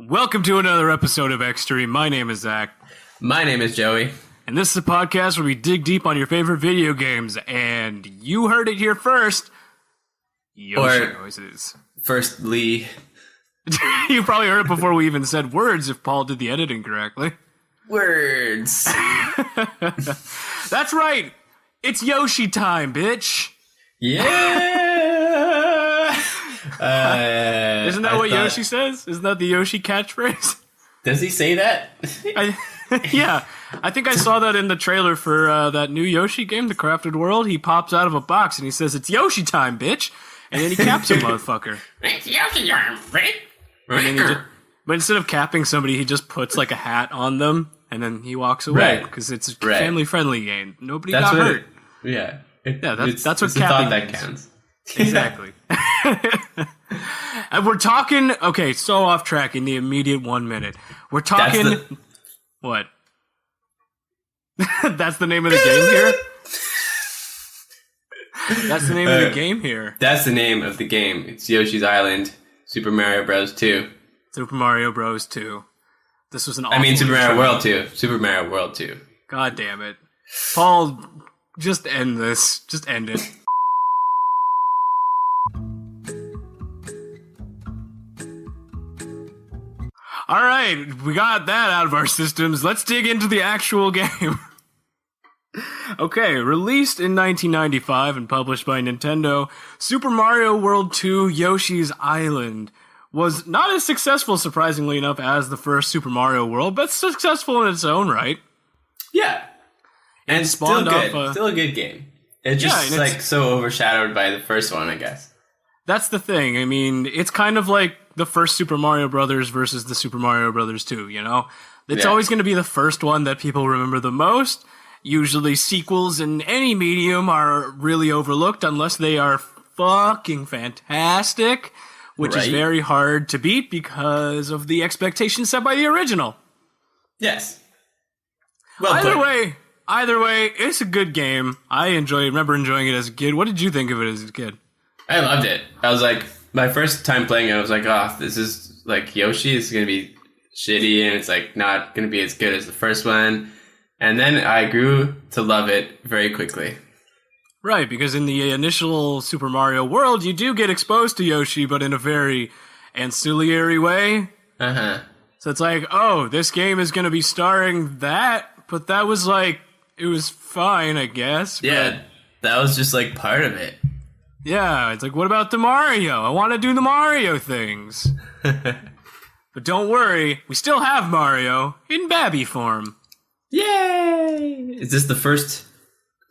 Welcome to another episode of Extreme. My name is Zach. My name is Joey. And this is a podcast where we dig deep on your favorite video games. And you heard it here first. Yoshi noises. Firstly. You probably heard it before we even said words if Paul did the editing correctly. Words. That's right. It's Yoshi time, bitch. Yeah. Isn't that what Yoshi says? Isn't that the Yoshi catchphrase? Does he say that? Yeah. I think I saw that in the trailer for that new Yoshi game, The Crafted World. He pops out of a box and he says, "It's Yoshi time, bitch." And then he caps a motherfucker. It's Yoshi time, bitch. But instead of capping somebody, he just puts like a hat on them and then he walks away because it's a family-friendly game. Nobody got hurt. That's what capping that counts. Exactly. And we're talking, okay, so off track in the immediate 1 minute. We're talking, what? That's the name of the game here? That's the name of the game here. That's the name of the game. It's Yoshi's Island, Super Mario Bros. 2. Super Mario Bros. 2. This was an awful Super Mario World 2. Super Mario World 2. God damn it. Paul, just end this. Just end it. All right, we got that out of our systems. Let's dig into the actual game. Okay, released in 1995 and published by Nintendo, Super Mario World 2 Yoshi's Island was not as successful, surprisingly enough, as the first Super Mario World, but successful in its own right. Yeah. And still good. Still a good game. It's just so overshadowed by the first one, I guess. That's the thing. I mean, it's kind of like the first Super Mario Brothers versus the Super Mario Brothers 2, you know? It's always going to be the first one that people remember the most. Usually sequels in any medium are really overlooked unless they are fucking fantastic, which is very hard to beat because of the expectations set by the original. Yes. Well, either way, it's a good game. I remember enjoying it as a kid. What did you think of it as a kid? I loved it. I was like, my first time playing it, I was like, oh, this is like Yoshi. It's going to be shitty and it's like not going to be as good as the first one. And then I grew to love it very quickly. Right, because in the initial Super Mario World, you do get exposed to Yoshi, but in a very ancillary way. Uh-huh. So it's like, oh, this game is going to be starring that, but that was like, it was fine, I guess. Yeah, that was just like part of it. Yeah, it's like, what about the Mario? I want to do the Mario things. But don't worry, we still have Mario in Babby form. Yay! Is this the first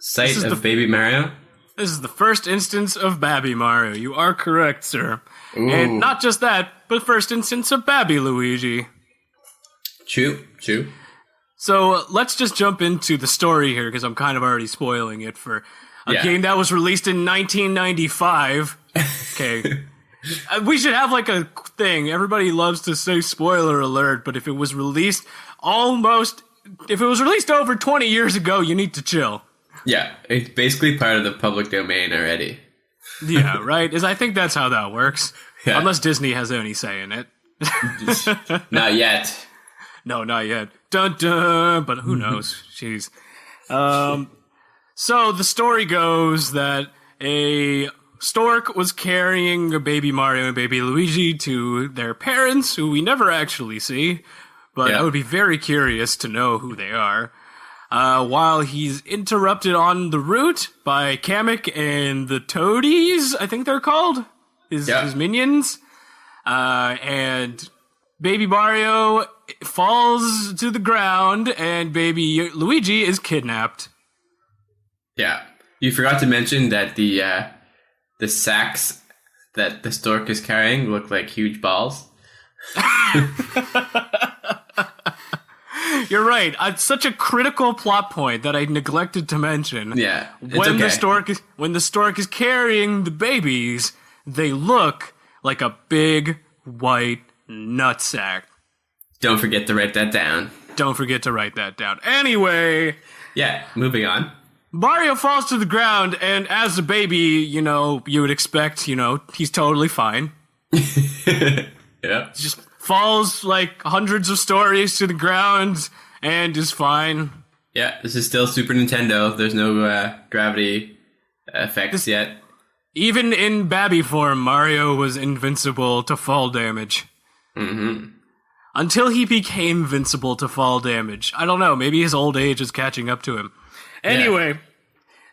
sight of Baby Mario? This is the first instance of Babby Mario. You are correct, sir. Ooh. And not just that, but first instance of Babby Luigi. True. So let's just jump into the story here, because I'm kind of already spoiling it for a game that was released in 1995. Okay. We should have like a thing. Everybody loves to say spoiler alert, but if it was released over 20 years ago, you need to chill. Yeah, it's basically part of the public domain already. Yeah, right? I think that's how that works. Yeah. Unless Disney has any say in it. Not yet. No, not yet. Dun dun. But who knows? Jeez. So the story goes that a stork was carrying a baby Mario and baby Luigi to their parents, who we never actually see. But I would be very curious to know who they are. While he's interrupted on the route by Kamek and the Toadies, I think they're called, his minions. And baby Mario falls to the ground, and baby Luigi is kidnapped. Yeah. You forgot to mention that the sacks that the stork is carrying look like huge balls. You're right. It's such a critical plot point that I neglected to mention. Yeah, when the stork is carrying the babies, they look like a big white nutsack. Don't forget to write that down. Anyway. Yeah, moving on. Mario falls to the ground, and as a baby, you would expect, he's totally fine. Yeah. Just falls like hundreds of stories to the ground and is fine. Yeah, this is still Super Nintendo. There's no gravity effects yet. Even in Babby form, Mario was invincible to fall damage. Mm-hmm. Until he became invincible to fall damage. I don't know, maybe his old age is catching up to him. Anyway,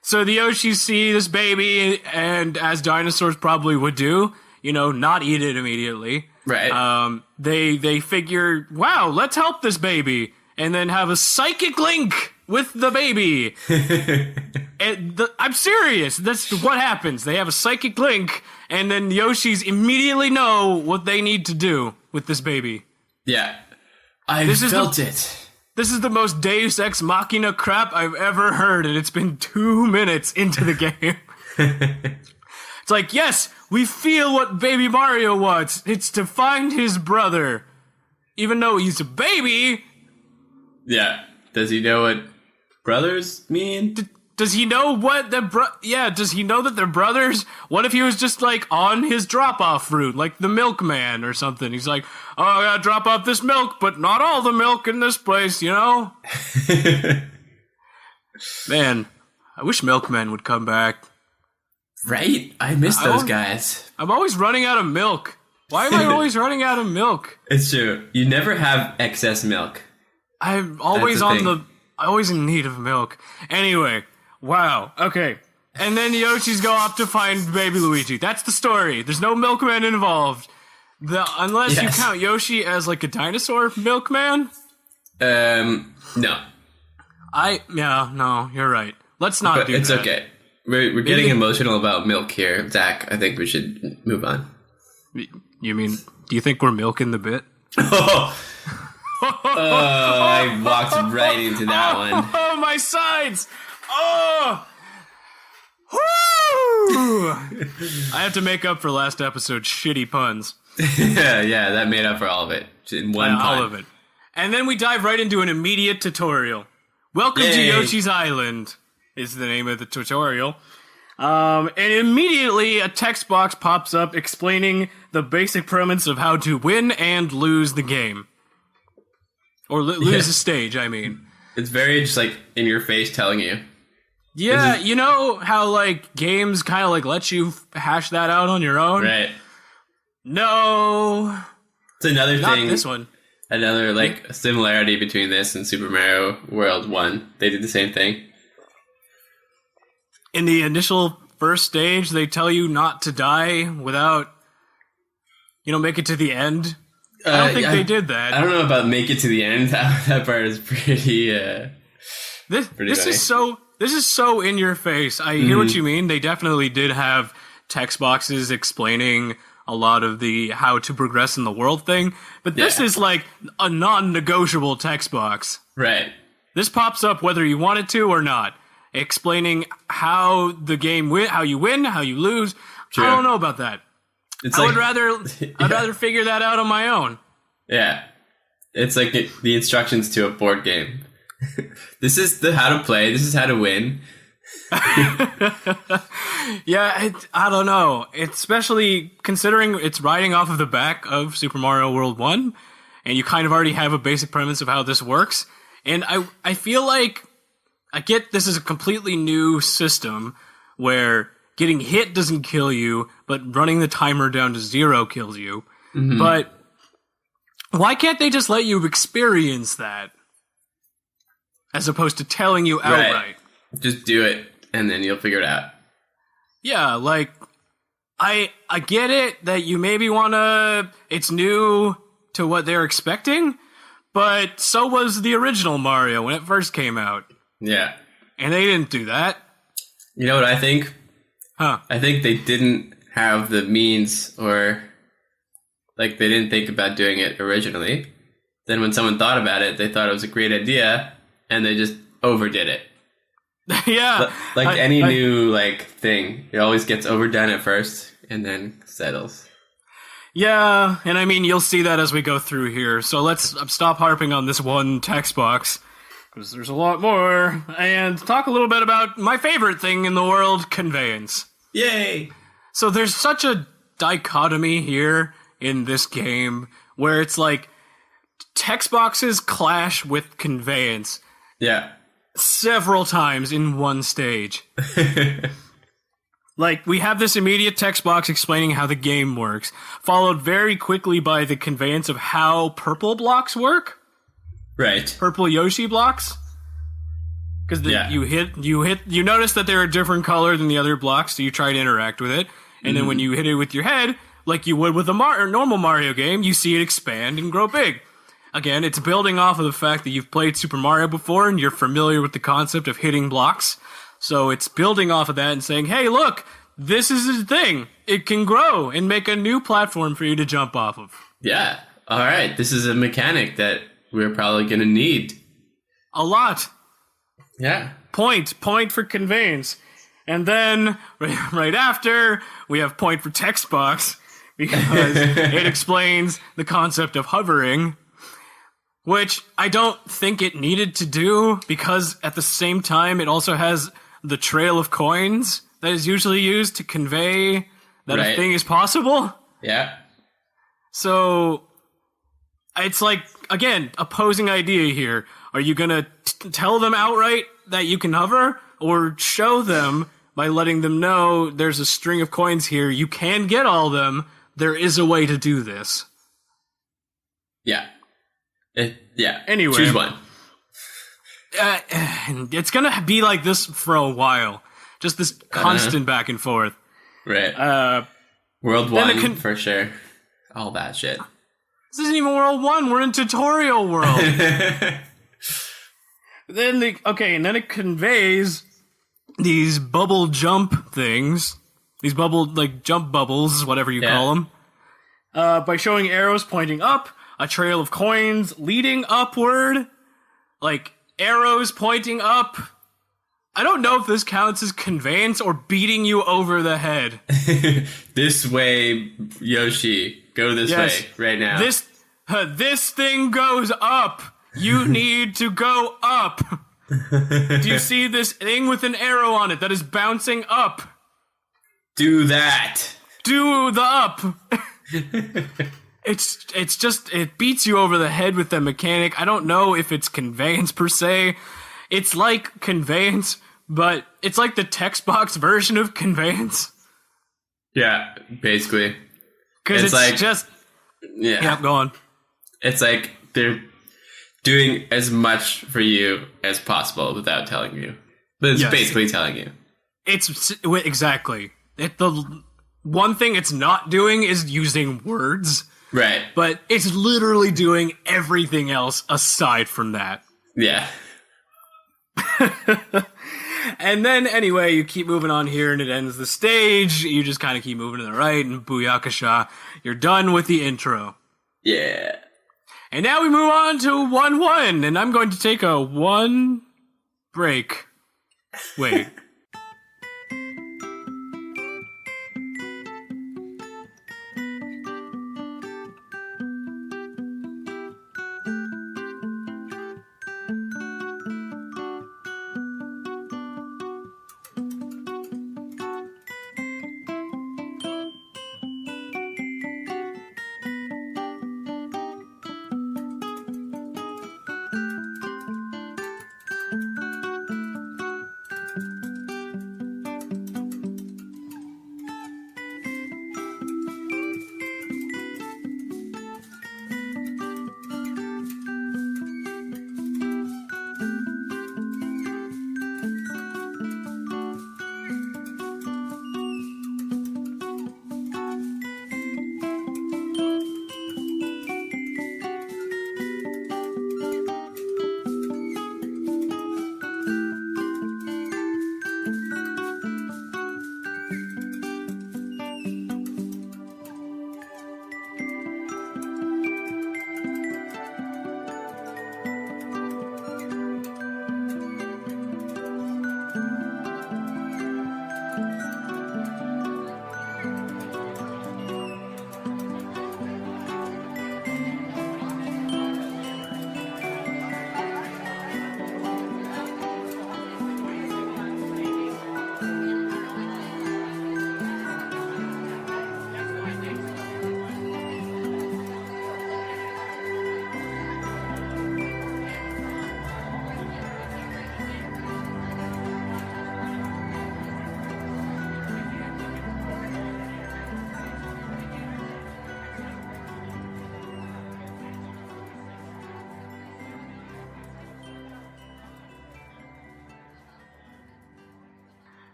so the Yoshis see this baby, and as dinosaurs probably would do, not eat it immediately. Right. They figure, wow, let's help this baby, and then have a psychic link with the baby. I'm serious. That's what happens. They have a psychic link, and then Yoshis immediately know what they need to do with this baby. Yeah. I felt it. This is the most Deus Ex Machina crap I've ever heard, and it's been 2 minutes into the game. It's like, yes, we feel what Baby Mario wants. It's to find his brother. Even though he's a baby. Yeah. Does he know what brothers mean? Does he know what does he know that they're brothers? What if he was just, like, on his drop-off route, like the milkman or something? He's like, oh, I gotta drop off this milk, but not all the milk in this place, Man, I wish milkmen would come back. Right? I miss those guys. I'm always running out of milk. Why am I always running out of milk? It's true. You never have excess milk. I'm always always in need of milk. Anyway, wow. Okay. And then the Yoshis go off to find baby Luigi. That's the story. There's no milkman involved. Unless you count Yoshi as like a dinosaur milkman? No. No, you're right. Let's not do that. It's okay. We're getting emotional about milk here. Zach, I think we should move on. You mean, do you think we're milking the bit? I walked right into that one. Oh, my sides! Oh! Woo! I have to make up for last episode's shitty puns. yeah, that made up for all of it. In one pun. All of it. And then we dive right into an immediate tutorial. Welcome to Yoshi's Island is the name of the tutorial. And immediately a text box pops up explaining the basic premise of how to win and lose the game. Or lose a stage, I mean. It's very just like in your face telling you. Yeah, you know how like games kind of like let you hash that out on your own? Right. No. It's another Not thing. this one. Another like similarity between this and Super Mario World 1. They did the same thing. In the initial first stage, they tell you not to die without, make it to the end. I don't think they did that. I don't know about make it to the end. That part is pretty. This is so in your face. I hear what you mean. They definitely did have text boxes explaining a lot of the how to progress in the world thing, but this is like a non-negotiable text box. Right. This pops up whether you want it to or not, explaining how the game how you win, how you lose. True. I don't know about that. I'd rather figure that out on my own. Yeah. It's like the instructions to a board game. This is the how to play. This is how to win. Yeah, I don't know. Especially considering it's riding off of the back of Super Mario World 1, and you kind of already have a basic premise of how this works. And I feel like I get this is a completely new system where getting hit doesn't kill you, but running the timer down to 0 kills you. Mm-hmm. But why can't they just let you experience that? As opposed to telling you outright. Right. Just do it, and then you'll figure it out. Yeah, like, I get it that you maybe it's new to what they're expecting, but so was the original Mario when it first came out. Yeah. And they didn't do that. You know what I think? Huh. I think they didn't have the means or, like, they didn't think about doing it originally. Then when someone thought about it, they thought it was a great idea, and they just overdid it. Yeah. Like any new, like, thing. It always gets overdone at first, and then settles. Yeah, and I mean, you'll see that as we go through here. So let's stop harping on this one text box, because there's a lot more, and talk a little bit about my favorite thing in the world, conveyance. Yay! So there's such a dichotomy here in this game where it's like text boxes clash with conveyance. Yeah. Several times in one stage. Like, we have this immediate text box explaining how the game works, followed very quickly by the conveyance of how purple blocks work. Right. Purple Yoshi blocks. Because you notice that they're a different color than the other blocks, so you try to interact with it. And then when you hit it with your head, like you would with a normal Mario game, you see it expand and grow big. Again, it's building off of the fact that you've played Super Mario before and you're familiar with the concept of hitting blocks. So it's building off of that and saying, hey, look, this is a thing. It can grow and make a new platform for you to jump off of. Yeah. All right. This is a mechanic that we're probably going to need. A lot. Yeah. Point for conveyance. And then, right after, we have point for text box, because it explains the concept of hovering, which I don't think it needed to do, because at the same time, it also has the trail of coins that is usually used to convey that a thing is possible. Yeah. So, it's like, again, opposing idea here. Are you gonna tell them outright that you can hover, or show them by letting them know there's a string of coins here, you can get all of them, there is a way to do this? Yeah. Anyway. Choose one. It's gonna be like this for a while. Just this constant back and forth. Right. World 1, for sure. All that shit. This isn't even World 1, we're in tutorial world. Then it conveys these bubble jump things. These jump bubbles, whatever you call them. By showing arrows pointing up, a trail of coins leading upward, like arrows pointing up. I don't know if this counts as conveyance or beating you over the head. This way, Yoshi. Go this way right now. This thing goes up. You need to go up. Do you see this thing with an arrow on it that is bouncing up? Do that. Do the up. It's just, it beats you over the head with the mechanic. I don't know if it's conveyance per se. It's like conveyance, but it's like the text box version of conveyance. Yeah, basically. Because it's like, just... Yeah, go on. It's like they're doing as much for you as possible without telling you. But it's basically telling you. Exactly. The one thing it's not doing is using words. Right. But it's literally doing everything else aside from that. Yeah. And then, anyway, you keep moving on here and it ends the stage. You just kind of keep moving to the right and booyakasha. You're done with the intro. Yeah. And now we move on to 1-1, and I'm going to take a 1 break. Wait.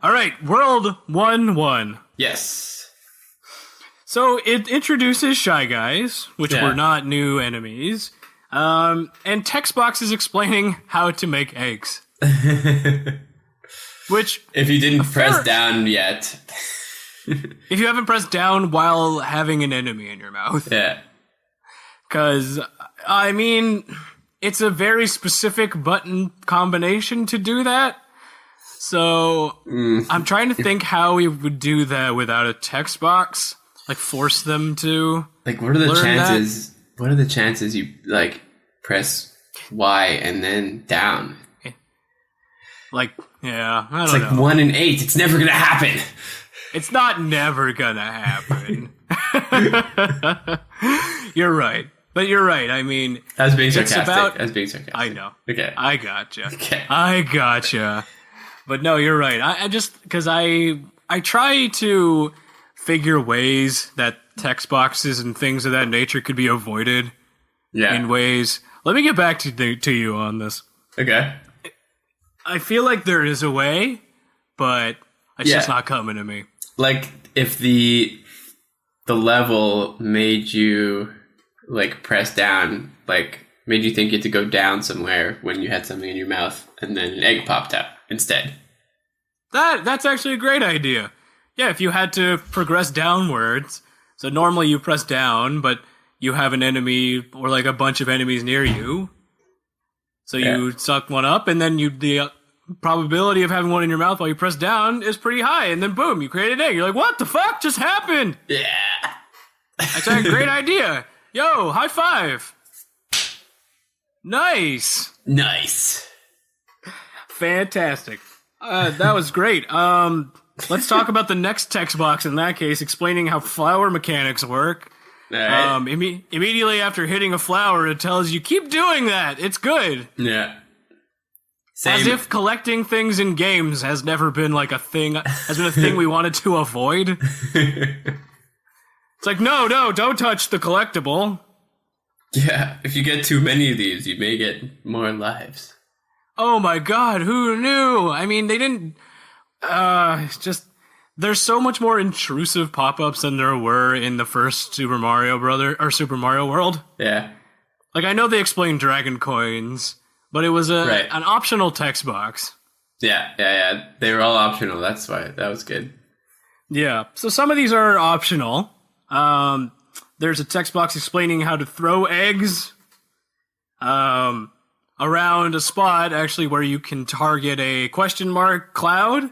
All right, World 1-1. Yes. So it introduces Shy Guys, which were not new enemies, and text boxes explaining how to make eggs. Which, if you didn't press down yet. If you haven't pressed down while having an enemy in your mouth. Yeah. Because, I mean, it's a very specific button combination to do that. So, I'm trying to think how we would do that without a text box. Like, force them to. Like, what are the chances? That? What are the chances you, like, press Y and then down? Like, yeah, I don't know. It's like 1 in 8. It's never gonna happen. It's not never gonna happen. You're right. But you're right. I mean, I was being sarcastic. I know. Okay. I gotcha. Okay. I gotcha. But no, you're right. I just, because I try to figure ways that text boxes and things of that nature could be avoided. Yeah. In ways. Let me get back to you on this. Okay. I feel like there is a way, but it's just not coming to me. Like, if the level made you, like, press down, like, made you think you had to go down somewhere when you had something in your mouth, and then an egg popped out instead. That's actually a great idea. Yeah, if you had to progress downwards, so normally you press down, but you have an enemy or, like, a bunch of enemies near you, so you suck one up, and then the probability of having one in your mouth while you press down is pretty high, and then boom, you create an egg. You're like, what the fuck just happened? Yeah. That's a great idea. Yo, high five. Nice. Fantastic. That was great. Let's talk about the next text box in that case, explaining how flower mechanics work. All right. Immediately after hitting a flower, it tells you, keep doing that. It's good. Yeah. As if collecting things in games has never been like a thing we wanted to avoid. It's like, no, don't touch the collectible. Yeah, if you get too many of these, you may get more lives. Oh my god, who knew? I mean, they didn't... there's so much more intrusive pop-ups than there were in the first Super Mario World. Yeah. Like, I know they explained Dragon Coins, but it was an optional text box. Yeah. They were all optional. That's why. That was good. Yeah. So some of these are optional. There's a text box explaining how to throw eggs around a spot, actually, where you can target a question mark cloud,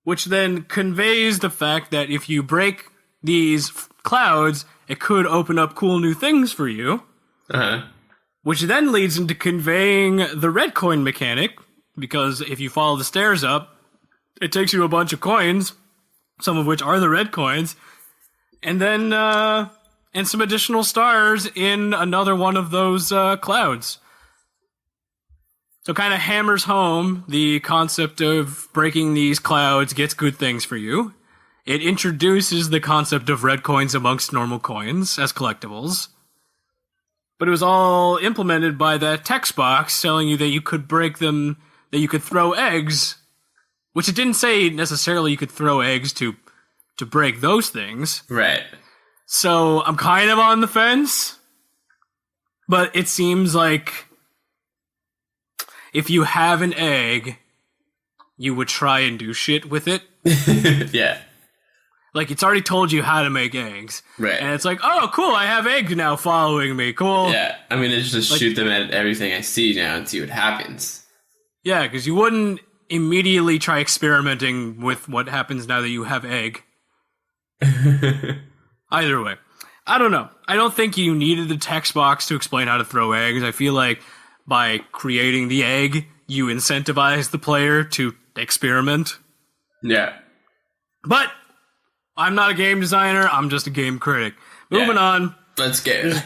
which then conveys the fact that if you break these clouds, it could open up cool new things for you. Uh-huh. Which then leads into conveying the red coin mechanic, because if you follow the stairs up, it takes you a bunch of coins, some of which are the red coins, and then and some additional stars in another one of those clouds. So kind of hammers home the concept of breaking these clouds gets good things for you. It introduces the concept of red coins amongst normal coins as collectibles. But it was all implemented by that text box telling you that you could break them, that you could throw eggs, which it didn't say necessarily you could throw eggs to break those things. Right. So I'm kind of on the fence, but it seems like if you have an egg, you would try and do shit with it. Yeah. Like, it's already told you how to make eggs. Right. And it's like, oh, cool, I have eggs now following me. Cool. Yeah. I mean, it's just shoot them at everything I see now and see what happens. Yeah, because you wouldn't immediately try experimenting with what happens now that you have egg. Either way. I don't know. I don't think you needed the text box to explain how to throw eggs. I feel like by creating the egg, you incentivize the player to experiment. Yeah. But I'm not a game designer. I'm just a game critic. Moving on. Let's get it.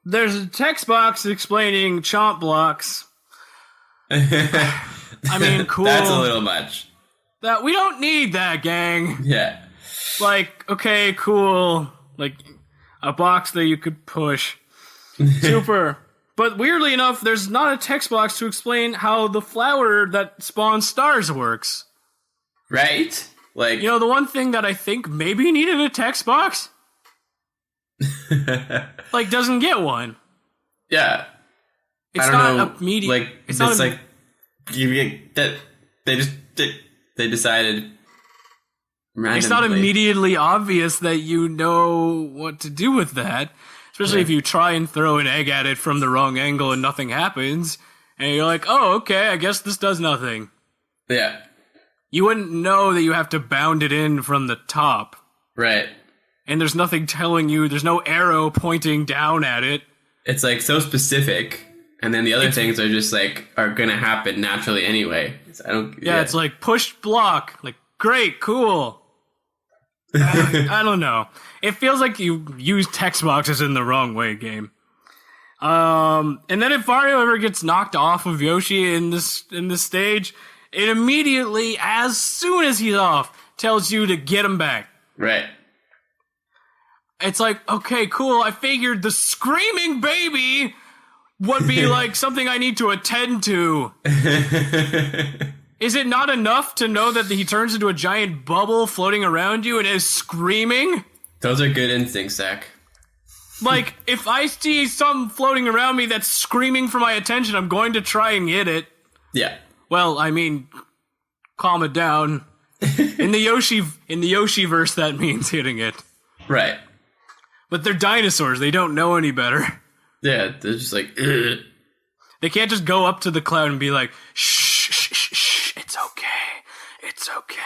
There's a text box explaining chomp blocks. I mean, cool. That's a little much. That we don't need that, gang. Yeah. Like, okay, cool. Like, a box that you could push. Super. But weirdly enough, there's not a text box to explain how the flower that spawns stars works. Right? Like, You know, the one thing that I think maybe needed a text box, like, doesn't get one. yeah. It's I don't not know. immediate. Like, It's it's not like you get that they decided randomly. It's not immediately obvious that you know what to do with that. Especially if you try and throw an egg at it from the wrong angle and nothing happens. And you're like, oh, okay, I guess this does nothing. Yeah. You wouldn't know that you have to bound it in from the top. Right. And there's nothing telling you, there's no arrow pointing down at it. It's like so specific. And then the other things are just like, are going to happen naturally anyway. Yeah, it's like push block. Like, great, cool. I don't know. It feels like you use text boxes in the wrong way, game. And then if Mario ever gets knocked off of Yoshi in this stage, it immediately, as soon as he's off, tells you to get him back. Right. It's like, okay, cool. I figured the screaming baby would be like something I need to attend to. Is it not enough to know that he turns into a giant bubble floating around you and is screaming? Those are good instincts, Zach. Like, if I see something floating around me that's screaming for my attention, I'm going to try and hit it. Yeah. Well, I mean, calm it down. In the Yoshi-verse, that means hitting it. Right. But they're dinosaurs. They don't know any better. Yeah, they're just like, ugh. They can't just go up to the cloud and be like, shh, shh, shh, shh, it's okay. It's okay.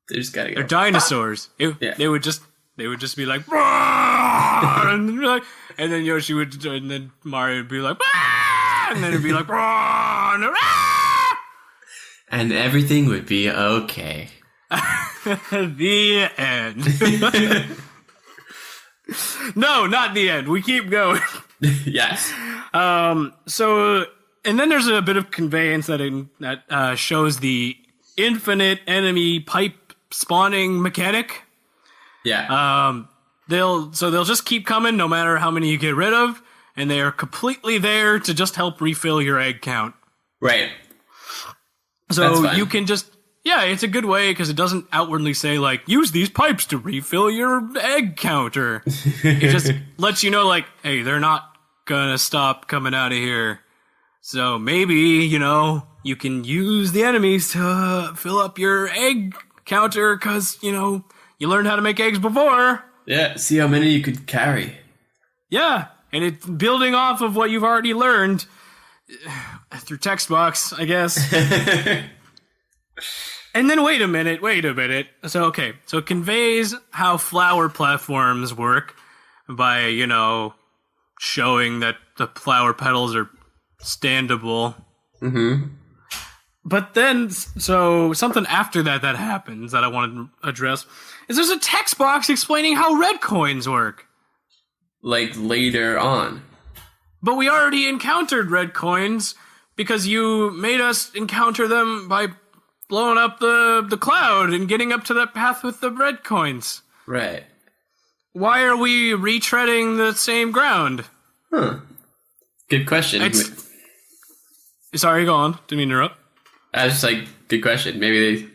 They just gotta go. They're dinosaurs. They would just be like, and then Yoshi would, and then Mario would be like, and then it'd be like, and everything would be okay. The end. No, not the end. We keep going. Yes. So, and then there's a bit of conveyance that shows the infinite enemy pipe spawning mechanic. Yeah. They'll just keep coming no matter how many you get rid of, and they are completely there to just help refill your egg count. Right. So you can just, yeah, it's a good way because it doesn't outwardly say like, use these pipes to refill your egg counter. It just lets you know like, hey, they're not gonna stop coming out of here. So maybe, you can use the enemies to fill up your egg counter because, you learned how to make eggs before. Yeah, see how many you could carry. Yeah, and it's building off of what you've already learned through text box, I guess. And then wait a minute. So it conveys how flower platforms work by, showing that the flower petals are standable. Mm-hmm. But then, so something after that happens that I wanted to address is there's a text box explaining how red coins work. Like later on. But we already encountered red coins because you made us encounter them by blowing up the cloud and getting up to that path with the red coins. Right. Why are we retreading the same ground? Huh. Good question. Sorry, go on. Didn't mean to interrupt. I was just like, good question. Maybe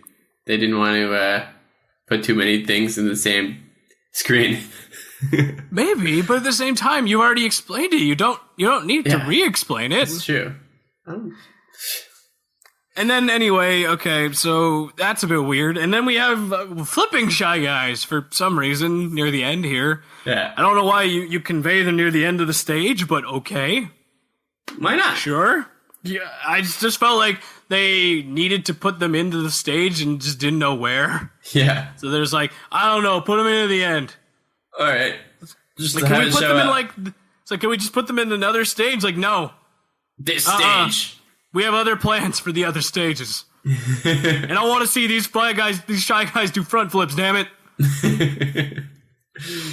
they didn't want to put too many things in the same screen. Maybe, but at the same time, you already explained it. You don't need to re-explain it. That's true. And then anyway, okay, so that's a bit weird. And then we have flipping Shy Guys for some reason near the end here. Yeah. I don't know why you convey them near the end of the stage, but okay. Why not? Sure. Yeah, I just felt like they needed to put them into the stage and just didn't know where. Yeah. So there's like, I don't know, put them into the end. All right. Just like, can we put them in like? It's like, can we just put them in another stage? Like, no. This stage. We have other plans for the other stages. And I want to see these Shy Guys do front flips, damn it.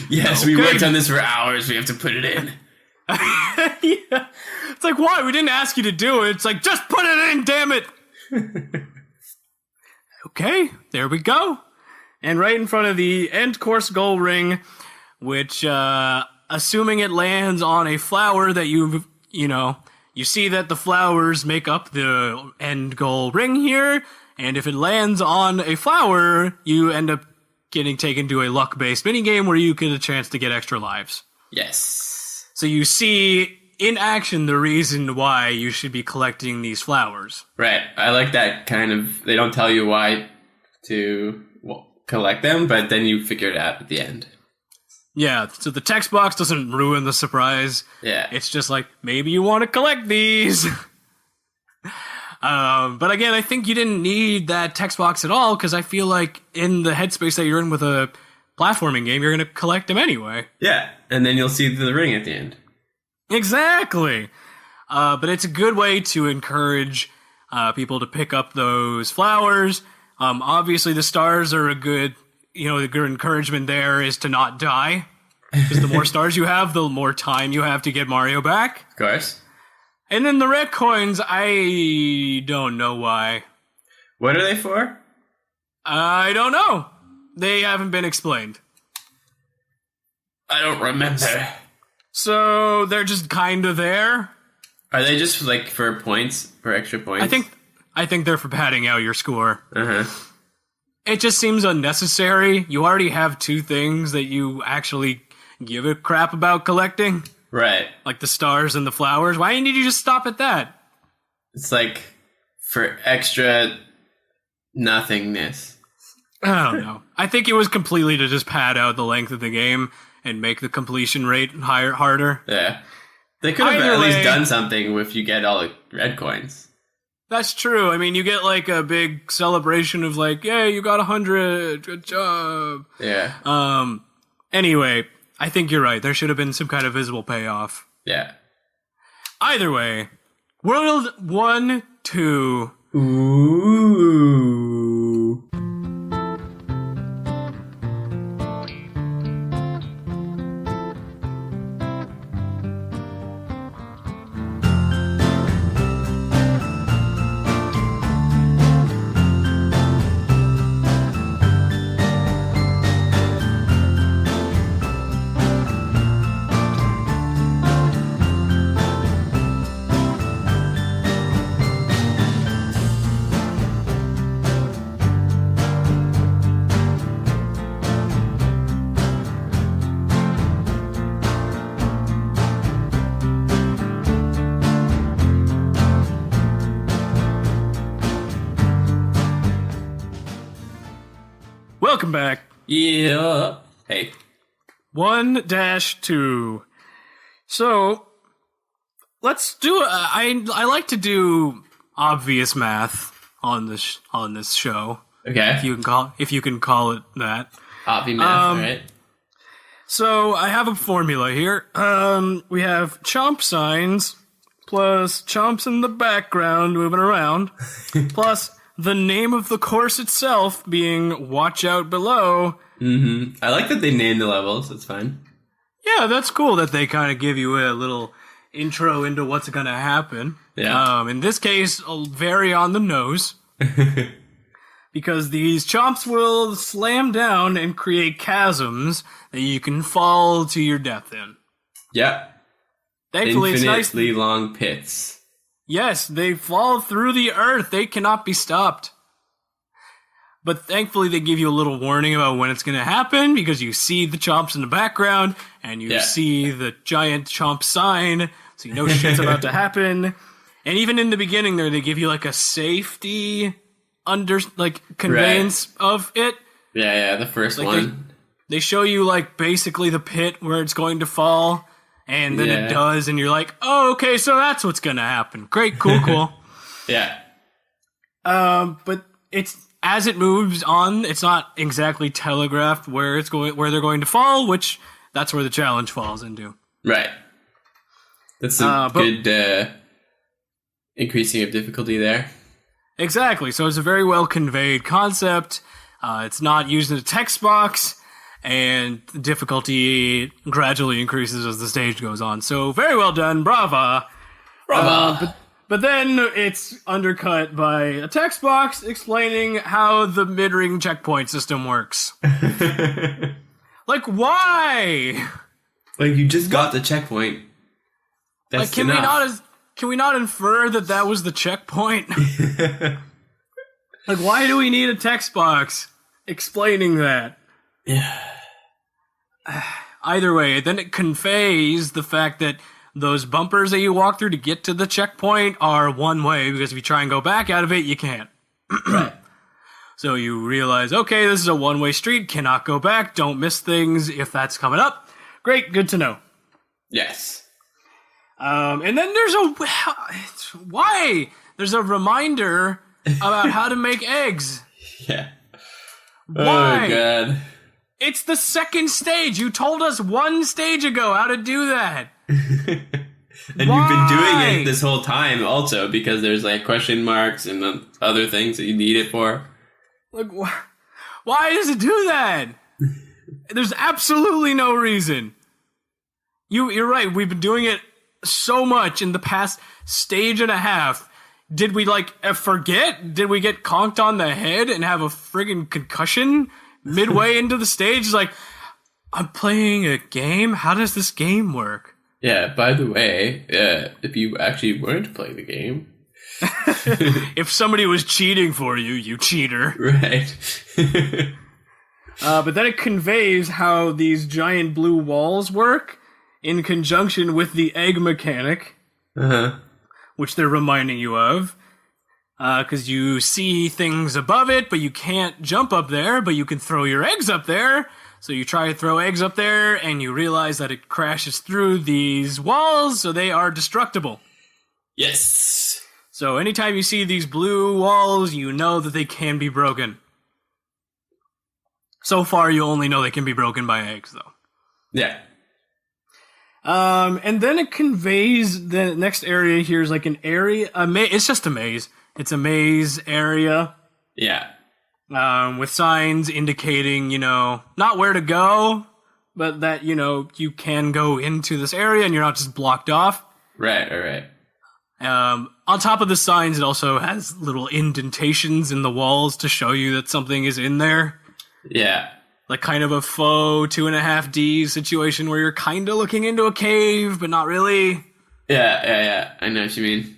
Yes, we worked on this for hours. We have to put it in. Yeah. It's like, why? We didn't ask you to do it. It's like, just put it in, damn it. Okay, there we go. And right in front of the end course goal ring, which, assuming it lands on a flower that you see that the flowers make up the end goal ring here, And if it lands on a flower, you end up getting taken to a luck-based minigame where you get a chance to get extra lives. Yes. So you see in action the reason why you should be collecting these flowers. Right. I like that kind of... They don't tell you why to collect them, but then you figure it out at the end. Yeah, so the text box doesn't ruin the surprise. Yeah. It's just like, maybe you want to collect these. But again, I think you didn't need that text box at all, because I feel like in the headspace that you're in with a platforming game, you're going to collect them anyway. Yeah, and then you'll see the ring at the end. Exactly. But it's a good way to encourage people to pick up those flowers. Obviously, the stars are a good... the good encouragement there is to not die. Because the more stars you have, the more time you have to get Mario back. Of course. And then the red coins, I don't know why. What are they for? I don't know. They haven't been explained. I don't remember. So they're just kind of there. Are they just like for points, for extra points? I think they're for padding out your score. Uh-huh. It just seems unnecessary. You already have two things that you actually give a crap about collecting. Right. Like the stars and the flowers. Why didn't you just stop at that? It's like for extra nothingness. I don't know. I think it was completely to just pad out the length of the game and make the completion rate harder. Yeah. They could have at least done something if you get all the red coins. That's true. I mean, you get like a big celebration of like, yeah, you got 100. Good job. Yeah. Anyway, I think you're right. There should have been some kind of visible payoff. Yeah. Either way, World 1, 2. Ooh. Welcome back. Yeah. Hey. 1-2. So, let's do. I like to do obvious math on this show. Okay. If you can call it that. Obvi math, right? So I have a formula here. We have chomp signs plus chomps in the background moving around plus the name of the course itself being Watch Out Below. Mm-hmm. I like that they named the levels. That's fine. Yeah, that's cool that they kind of give you a little intro into what's going to happen. Yeah. In this case, very on the nose. Because these chomps will slam down and create chasms that you can fall to your death in. Yeah. Thankfully, it's nice. Infinitely long pits. Yes, they fall through the earth. They cannot be stopped. But thankfully, they give you a little warning about when it's going to happen, because you see the chomps in the background, and you see the giant chomp sign, so you know shit's about to happen. And even in the beginning there, they give you like a safety conveyance of it. Yeah, the first one. They show you like basically the pit where it's going to fall. And then it does, and you're like, oh, okay, so that's what's gonna happen. Great, cool. Yeah. But it's as it moves on, it's not exactly telegraphed where they're going to fall, which that's where the challenge falls into. Right. That's a good increasing of difficulty there. Exactly. So it's a very well conveyed concept. It's not used in a text box. And the difficulty gradually increases as the stage goes on. So, very well done. Brava. But then it's undercut by a text box explaining how the mid-ring checkpoint system works. Like, why? Like, you just got the checkpoint. That's can enough. Can we not infer that was the checkpoint? Like, why do we need a text box explaining that? Yeah. Either way, then it conveys the fact that those bumpers that you walk through to get to the checkpoint are one way, because if you try and go back out of it, you can't. Right. So you realize, okay, this is a one-way street, cannot go back, don't miss things if that's coming up. Great, good to know. Yes. And then there's why? There's a reminder about how to make eggs. Yeah. Why? Oh, God. It's the second stage. You told us one stage ago how to do that. And Why? you've been doing it this whole time also, because there's like question marks and other things that you need it for. Like, why does it do that? There's absolutely no reason. You're right. We've been doing it so much in the past stage and a half. Did we forget? Did we get conked on the head and have a friggin' concussion midway into the stage? It's like, I'm playing a game? How does this game work? Yeah, by the way, if you actually weren't playing the game... If somebody was cheating for you, you cheater. Right. But then it conveys how these giant blue walls work in conjunction with the egg mechanic, which they're reminding you of. Because you see things above it, but you can't jump up there, but you can throw your eggs up there. So you try to throw eggs up there, and you realize that it crashes through these walls, so they are destructible. Yes. So anytime you see these blue walls, you know that they can be broken. So far, you only know they can be broken by eggs, though. Yeah. And then it conveys the next area here is like an area. It's just a maze. It's a maze area. Yeah. With signs indicating, not where to go, but that, you can go into this area and you're not just blocked off. Right. On top of the signs, it also has little indentations in the walls to show you that something is in there. Yeah. Like kind of a faux 2.5D situation where you're kind of looking into a cave, but not really. Yeah. I know what you mean.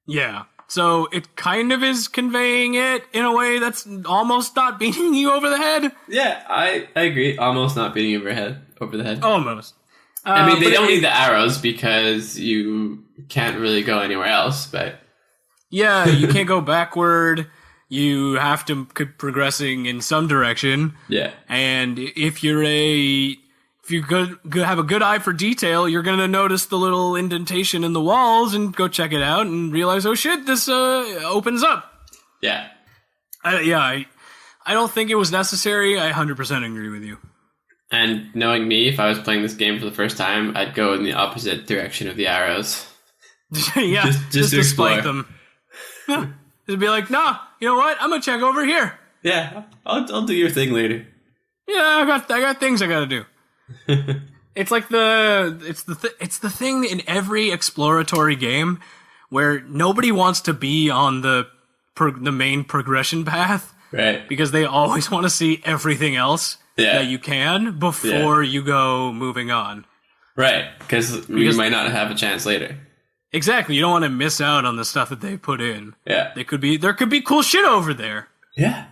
Yeah. So it kind of is conveying it in a way that's almost not beating you over the head. Yeah, I agree. Almost not beating you over the head. Almost. I mean, they don't need the arrows because you can't really go anywhere else, but... Yeah, you can't go backward. You have to keep progressing in some direction. Yeah. And if you have a good eye for detail, you're going to notice the little indentation in the walls and go check it out and realize, oh shit, this opens up. Yeah. I don't think it was necessary. I 100% agree with you. And knowing me, if I was playing this game for the first time, I'd go in the opposite direction of the arrows. Yeah, just to explore. spite them. It'd be like, nah, you know what? I'm gonna check over here. Yeah, I'll do your thing later. Yeah, I got things I gotta do. It's like it's the thing in every exploratory game where nobody wants to be on the main progression path, right? Because they always want to see everything else that you can before you go moving on. Right, because you might not have a chance later. Exactly, you don't want to miss out on the stuff that they put in. Yeah, there could be cool shit over there. Yeah,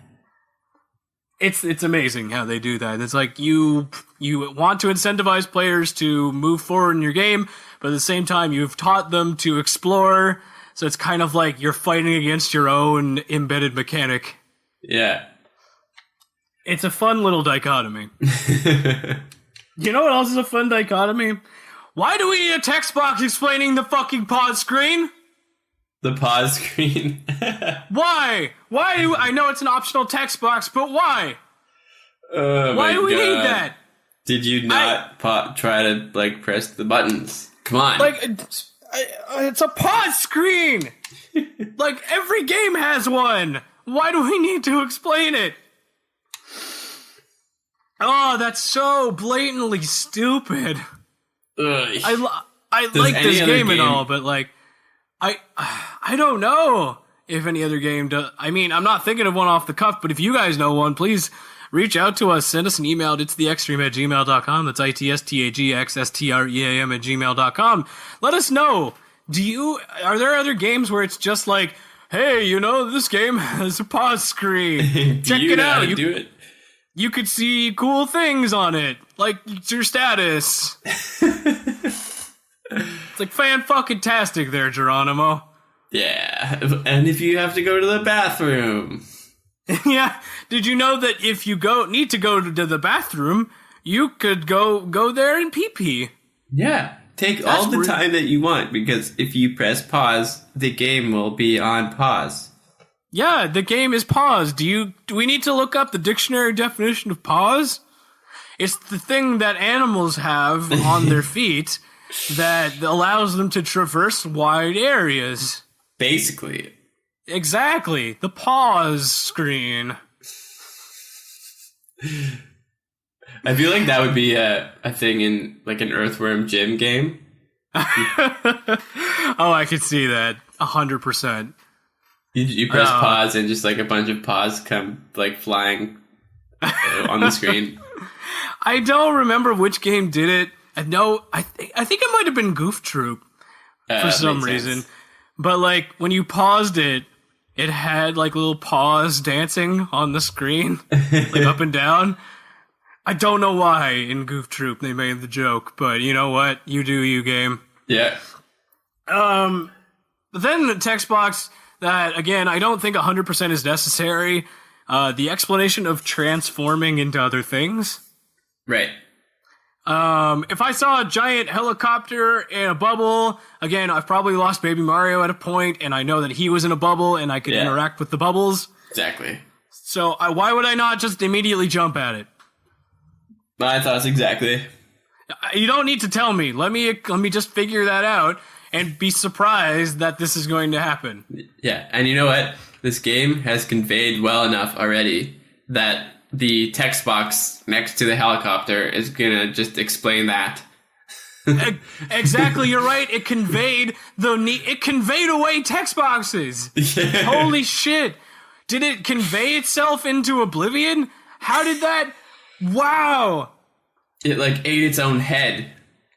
it's amazing how they do that. It's like you want to incentivize players to move forward in your game, but at the same time you've taught them to explore. So it's kind of like you're fighting against your own embedded mechanic. Yeah. It's a fun little dichotomy. You know what else is a fun dichotomy? Why do we need a text box explaining the fucking pause screen? The pause screen? Why? I know it's an optional text box, but why? Why do we need that? Did you not try to, press the buttons? Come on. It's a pause screen! Every game has one! Why do we need to explain it? Oh, that's so blatantly stupid. Ugh. I like this game and all, but I don't know if any other game does. I mean, I'm not thinking of one off the cuff, but if you guys know one, please reach out to us. Send us an email. It's theextreme@gmail.com. That's ITSTAGXSTREAM@gmail.com. Let us know. Are there other games where it's just like, hey, this game has a pause screen. Check it out. Do it. You could see cool things on it, like your status. It's like fan-fucking-tastic there, Geronimo. Yeah, and if you have to go to the bathroom. Yeah, did you know that if you need to go to the bathroom, you could go there and pee-pee? Yeah, take all the time that you want, because if you press pause, the game will be on pause. Yeah, the game is paused. Do we need to look up the dictionary definition of pause? It's the thing that animals have on their feet that allows them to traverse wide areas. Basically. Exactly. The pause screen. I feel like that would be a thing in like an Earthworm Jim game. Oh, I could see that. 100%. You press pause and just like a bunch of paws come like flying on the screen. I don't remember which game did it. I think it might have been Goof Troop for some reason. Sense. But like when you paused it, it had like little paws dancing on the screen, like up and down. I don't know why in Goof Troop they made the joke, but you know what? You do you, game. Yeah. But then the text box that, again, I don't think 100% is necessary. The explanation of transforming into other things. Right. If I saw a giant helicopter in a bubble, again, I've probably lost Baby Mario at a point, and I know that he was in a bubble, and I could interact with the bubbles. Exactly. So why would I not just immediately jump at it? My thoughts exactly. You don't need to tell me. Let me just figure that out and be surprised that this is going to happen. Yeah, and you know what? This game has conveyed well enough already that the text box next to the helicopter is gonna just explain that. Exactly, you're right. It conveyed away text boxes. Yeah. Holy shit! Did it convey itself into oblivion? How did that? Wow! It like ate its own head.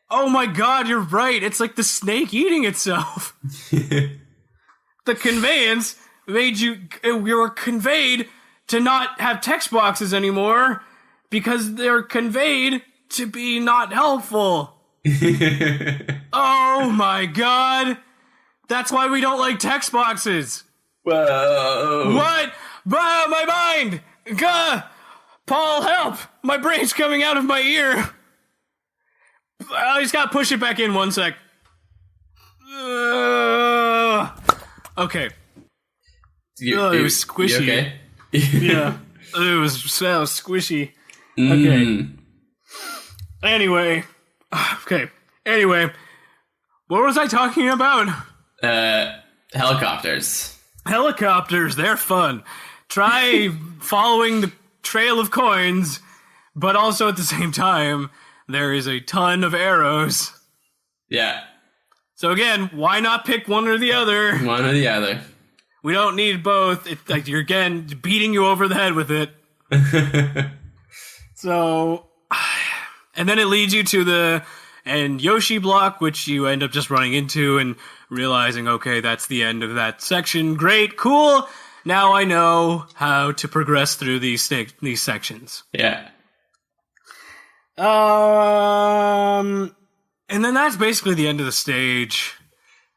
Oh my god, you're right. It's like the snake eating itself. The conveyance made you were conveyed to not have text boxes anymore because they're conveyed to be not helpful. Oh my god. That's why we don't like text boxes. Whoa. What? My mind! Gah! Paul, help! My brain's coming out of my ear. I just gotta push it back in 1 sec. Okay. It was squishy. Okay? Yeah. That was squishy. Okay. Anyway. Okay. Anyway. What was I talking about? Helicopters. Helicopters, they're fun. Try following the trail of coins, but also at the same time, there is a ton of arrows. Yeah. So again, why not pick one or the other? One or the other. We don't need both. It's like you're again beating you over the head with it. So, and then it leads you to the Yoshi block, which you end up just running into and realizing, okay, that's the end of that section. Great, cool. Now I know how to progress through these sections. Yeah. And then that's basically the end of the stage.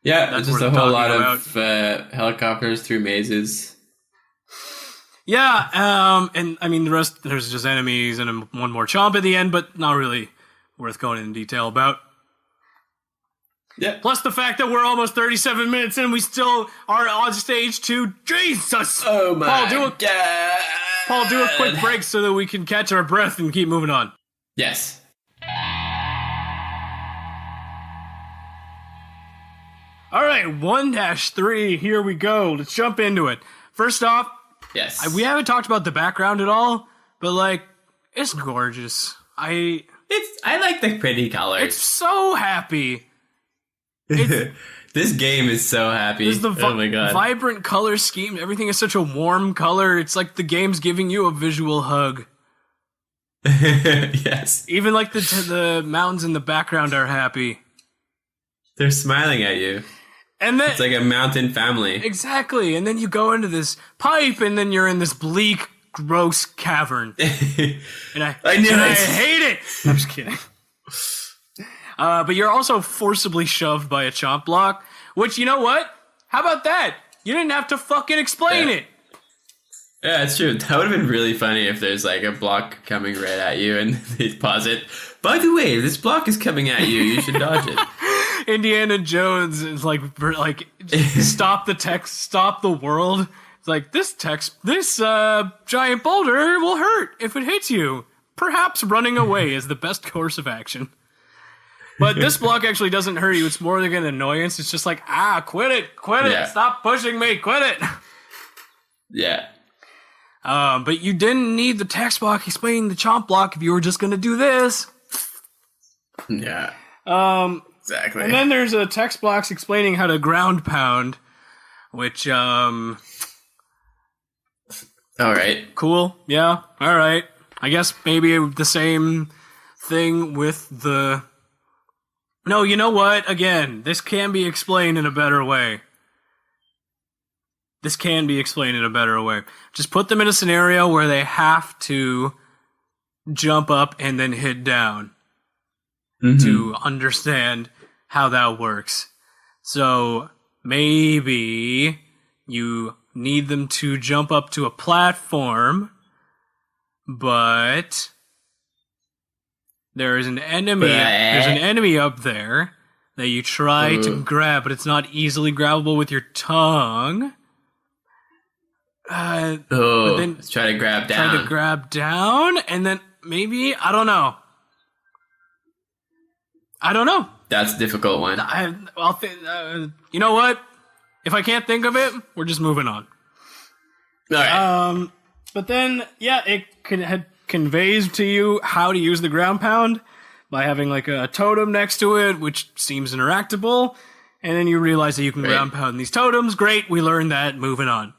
Yeah, that's just a whole lot of helicopters through mazes. Yeah, and I mean the rest, there's just enemies and one more chomp at the end, but not really worth going into detail about. Yeah. Plus the fact that we're almost 37 minutes in, we still are on stage 2. Jesus! Oh my god! Paul, do a quick break so that we can catch our breath and keep moving on. Yes. All right, 1-3, here we go. Let's jump into it. First off, yes, we haven't talked about the background at all, but like, it's gorgeous. I like the pretty colors. It's so happy. This game is so happy. Oh my god. Vibrant color scheme. Everything is such a warm color. It's like the game's giving you a visual hug. Yes. Even like the mountains in the background are happy. They're smiling at you. And then it's like a mountain family. Exactly. And then you go into this pipe, and then you're in this bleak, gross cavern. And I hate it. I'm just kidding. But you're also forcibly shoved by a chomp block, which, you know what? How about that? You didn't have to fucking explain it. Yeah, it's true. That would have been really funny if there's like a block coming right at you and they pause it. By the way, this block is coming at you. You should dodge it. Indiana Jones is like stop the text, stop the world. It's like this giant boulder will hurt if it hits you. Perhaps running away is the best course of action. But this block actually doesn't hurt you. It's more like an annoyance. It's just like, quit it, stop pushing me, quit it. Yeah. But you didn't need the text block explaining the chomp block if you were just going to do this. Yeah. Exactly. And then there's a text box explaining how to ground pound, which, all right. Cool. Yeah. All right. I guess maybe the same thing with the... No, you know what? Again, this can be explained in a better way. Just put them in a scenario where they have to jump up and then hit down to understand how that works. So maybe you need them to jump up to a platform, but there's an enemy. There's an enemy up there that you try to grab, but it's not easily grabbable with your tongue. But then let's try to grab down. And then maybe I don't know. That's a difficult one. You know what? If I can't think of it, we're just moving on. All right. But then, it conveys to you how to use the ground pound by having like a totem next to it, which seems interactable. And then you realize that you can ground pound these totems. Great, we learned that. Moving on.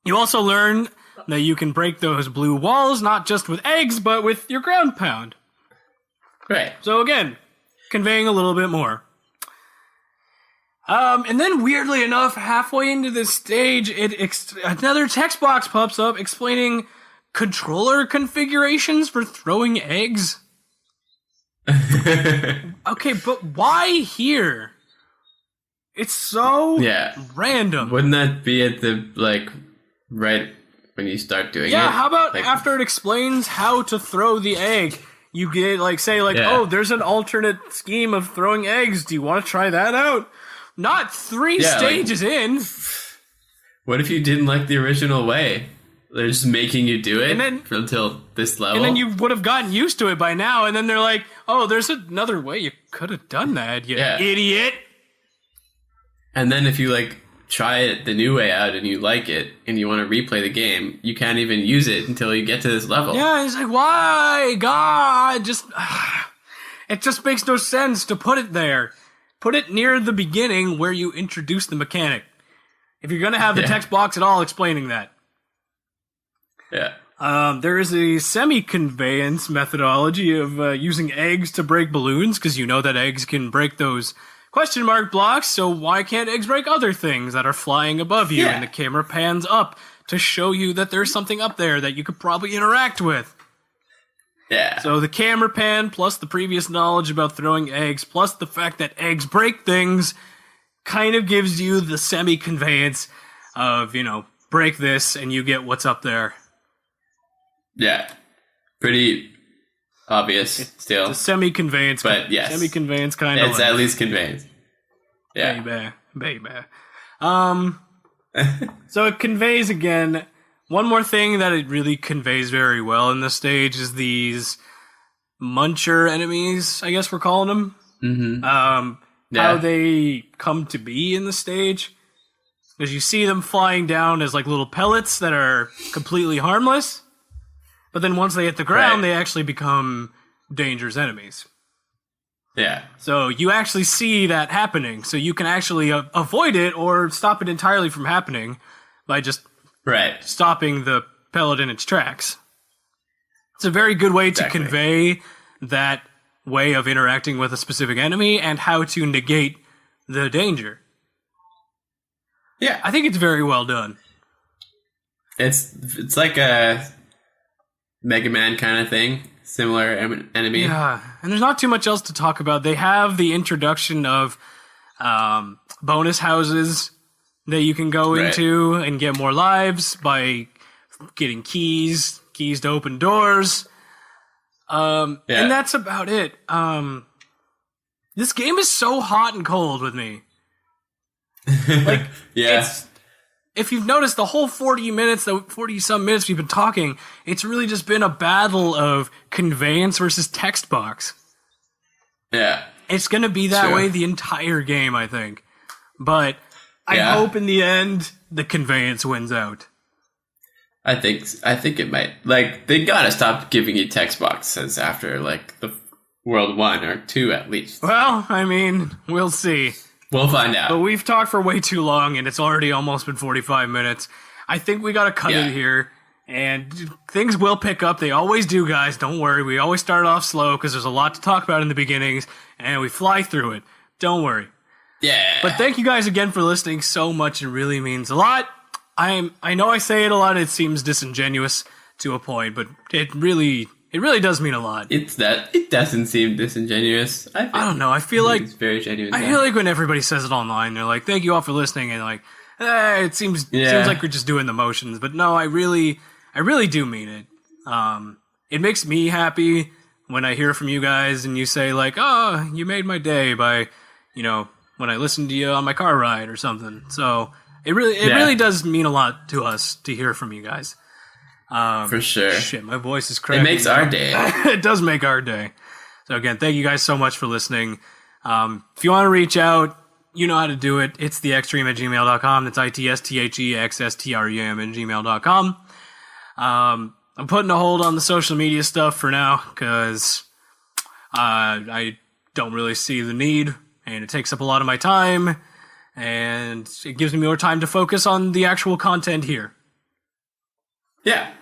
You also learn that you can break those blue walls, not just with eggs, but with your ground pound. Right. So again, conveying a little bit more. And then weirdly enough, halfway into this stage, another text box pops up explaining controller configurations for throwing eggs. Okay, but why here? It's so random. Wouldn't that be at the, right when you start doing it? Yeah, how about after it explains how to throw the egg, you get, there's an alternate scheme of throwing eggs. Do you want to try that out? Not 3 stages in. What if you didn't like the original way? They're just making you do it until this level? And then you would have gotten used to it by now, and then they're like, there's another way you could have done that, you idiot. And then if you, try it the new way out and you like it, and you want to replay the game, you can't even use it until you get to this level. Yeah, it's like, why? God, it just makes no sense to put it there. Put it near the beginning where you introduce the mechanic. If you're going to have the text box at all explaining that. Yeah. There is a semi-conveyance methodology of using eggs to break balloons, because you know that eggs can break those question mark blocks, so why can't eggs break other things that are flying above you? And the camera pans up to show you that there's something up there that you could probably interact with. Yeah. So the camera pan, plus the previous knowledge about throwing eggs, plus the fact that eggs break things, kind of gives you the semi-conveyance of, break this and you get what's up there. Yeah. Pretty obvious still. It's a semi-conveyance. But yes. Semi-conveyance kind of. It's at least conveyance. Yeah. Baby. So it conveys again. One more thing that it really conveys very well in this stage is these muncher enemies, I guess we're calling them. Mm-hmm. How they come to be in the stage. Because you see them flying down as little pellets that are completely harmless. But then once they hit the ground, they actually become dangerous enemies. Yeah. So you actually see that happening. So you can actually avoid it or stop it entirely from happening by just stopping the pellet in its tracks. It's a very good way to convey that way of interacting with a specific enemy and how to negate the danger. Yeah. I think it's very well done. It's like a Mega Man kind of thing. Similar enemy. Yeah, and there's not too much else to talk about. They have the introduction of bonus houses that you can go into and get more lives by getting keys to open doors. And that's about it. This game is so hot and cold with me. Like, if you've noticed, the whole 40-some minutes we've been talking, it's really just been a battle of conveyance versus text box. Yeah. It's going to be that way the entire game, I think. But I hope in the end, the conveyance wins out. I think it might. Like, they gotta stop giving you text boxes after, like, the World 1 or 2 at least. Well, I mean, we'll see. We'll find out. But we've talked for way too long, and it's already almost been 45 minutes. I think we gotta cut it here, and things will pick up. They always do, guys. Don't worry. We always start off slow, because there's a lot to talk about in the beginnings, and we fly through it. Don't worry. Yeah. But thank you guys again for listening so much. It really means a lot. I know I say it a lot. It seems disingenuous to a point, but it really does mean a lot. It doesn't seem disingenuous. I don't know. I feel like it's very genuine. I feel like when everybody says it online, they're like, "Thank you all for listening," and like, it seems like we're just doing the motions. But no, I really do mean it. It makes me happy when I hear from you guys and you say like, "Oh, you made my day by, when I listened to you on my car ride or something." So it really does mean a lot to us to hear from you guys. For sure. Shit, my voice is cracking. It makes our day. It does make our day. So again, thank you guys so much for listening. If you want to reach out, you know how to do it. It's theextreme@gmail.com. That's ITSTHEXSTREM@gmail.com. I'm putting a hold on the social media stuff for now because I don't really see the need, and it takes up a lot of my time, and it gives me more time to focus on the actual content here. Yeah.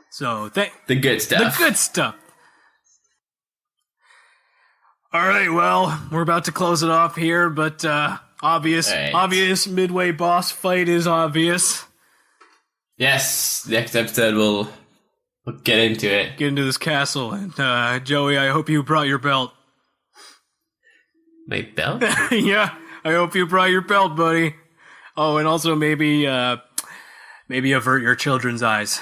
So the good stuff. The good stuff. All right, well, we're about to close it off here, but obvious midway boss fight is obvious. Yes, next episode we'll get into it. Get into this castle, and Joey, I hope you brought your belt. My belt? Yeah, I hope you brought your belt, buddy. Oh, and also maybe avert your children's eyes.